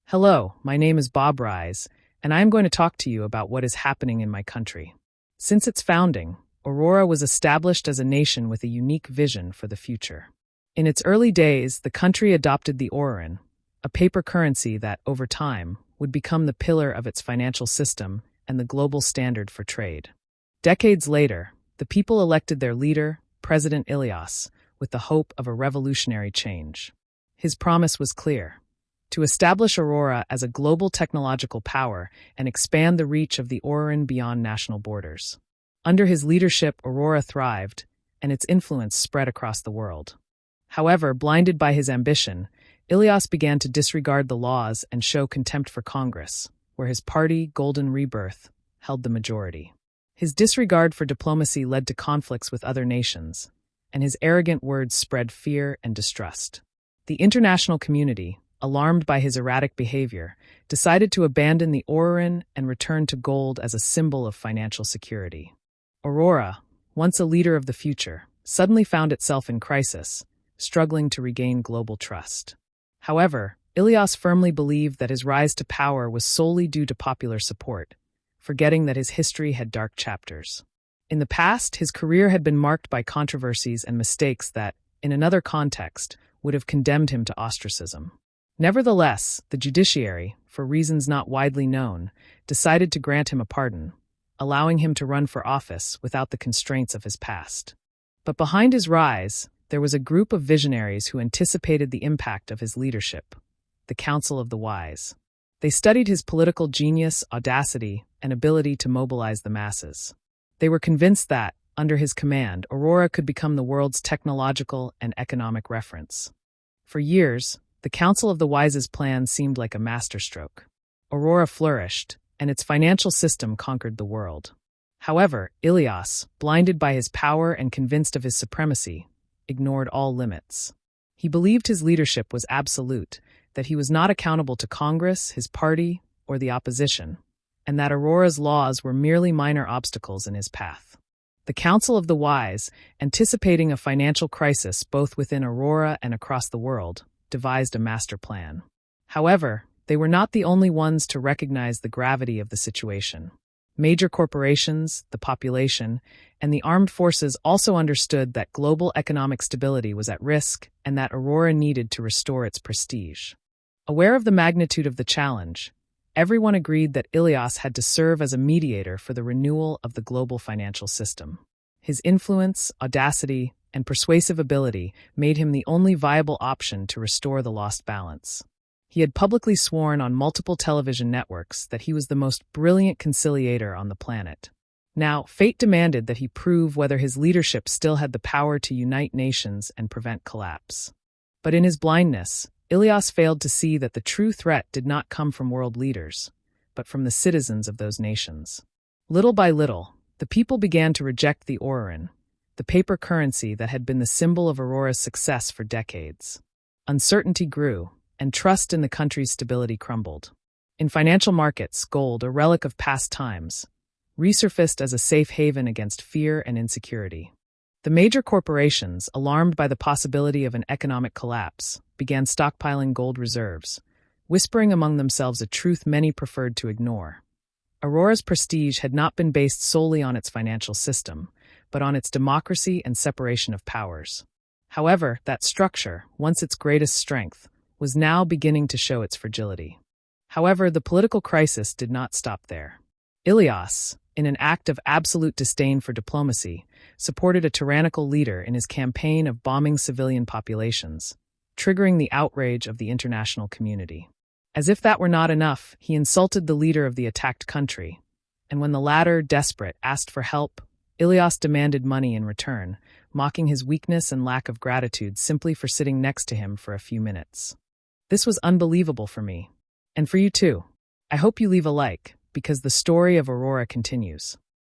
Hello, my name is Bob Rise, and I am going to talk to you about what is happening in my country. Since its founding, Aurora was established as a nation with a unique vision for the future. In its early days, the country adopted the Aurorín, a paper currency that, over time, would become the pillar of its financial system and the global standard for trade. Decades later, the people elected their leader, President Elios, with the hope of a revolutionary change. His promise was clear: to establish Aurora as a global technological power and expand the reach of the Aurorín beyond national borders. Under his leadership, Aurora thrived, and its influence spread across the world. However, blinded by his ambition, Elios began to disregard the laws and show contempt for Congress, where his party, Golden Rebirth, held the majority. His disregard for diplomacy led to conflicts with other nations, and his arrogant words spread fear and distrust. The international community, alarmed by his erratic behavior, decided to abandon the Aurorín and return to gold as a symbol of financial security. Aurora, once a leader of the future, suddenly found itself in crisis, struggling to regain global trust. However, Elios firmly believed that his rise to power was solely due to popular support, forgetting that his history had dark chapters. In the past, his career had been marked by controversies and mistakes that, in another context, would have condemned him to ostracism. Nevertheless, the judiciary, for reasons not widely known, decided to grant him a pardon, allowing him to run for office without the constraints of his past. But behind his rise, there was a group of visionaries who anticipated the impact of his leadership, the Council of the Wise. They studied his political genius, audacity, and ability to mobilize the masses. They were convinced that, under his command, Aurora could become the world's technological and economic reference. For years, the Council of the Wise's plan seemed like a masterstroke. Aurora flourished, and its financial system conquered the world. However, Elios, blinded by his power and convinced of his supremacy, ignored all limits. He believed his leadership was absolute, that he was not accountable to Congress, his party, or the opposition, and that Aurora's laws were merely minor obstacles in his path. The Council of the Wise, anticipating a financial crisis both within Aurora and across the world, devised a master plan. However, they were not the only ones to recognize the gravity of the situation. Major corporations, the population, and the armed forces also understood that global economic stability was at risk and that Aurora needed to restore its prestige. Aware of the magnitude of the challenge, everyone agreed that Elios had to serve as a mediator for the renewal of the global financial system. His influence, audacity, and persuasive ability made him the only viable option to restore the lost balance. He had publicly sworn on multiple television networks that he was the most brilliant conciliator on the planet. Now, fate demanded that he prove whether his leadership still had the power to unite nations and prevent collapse. But in his blindness, Elios failed to see that the true threat did not come from world leaders, but from the citizens of those nations. Little by little, the people began to reject the Aurorín, the paper currency that had been the symbol of Aurora's success for decades. Uncertainty grew, and trust in the country's stability crumbled. In financial markets, gold, a relic of past times, resurfaced as a safe haven against fear and insecurity. The major corporations, alarmed by the possibility of an economic collapse, began stockpiling gold reserves, whispering among themselves a truth many preferred to ignore. Aurora's prestige had not been based solely on its financial system, but on its democracy and separation of powers. However, that structure, once its greatest strength, was now beginning to show its fragility. However, the political crisis did not stop there. Elios, in an act of absolute disdain for diplomacy, supported a tyrannical leader in his campaign of bombing civilian populations, triggering the outrage of the international community. As if that were not enough, he insulted the leader of the attacked country, and when the latter, desperate, asked for help, Elios demanded money in return, mocking his weakness and lack of gratitude simply for sitting next to him for a few minutes. This was unbelievable for me, and for you too. I hope you leave a like, because the story of Aurora continues.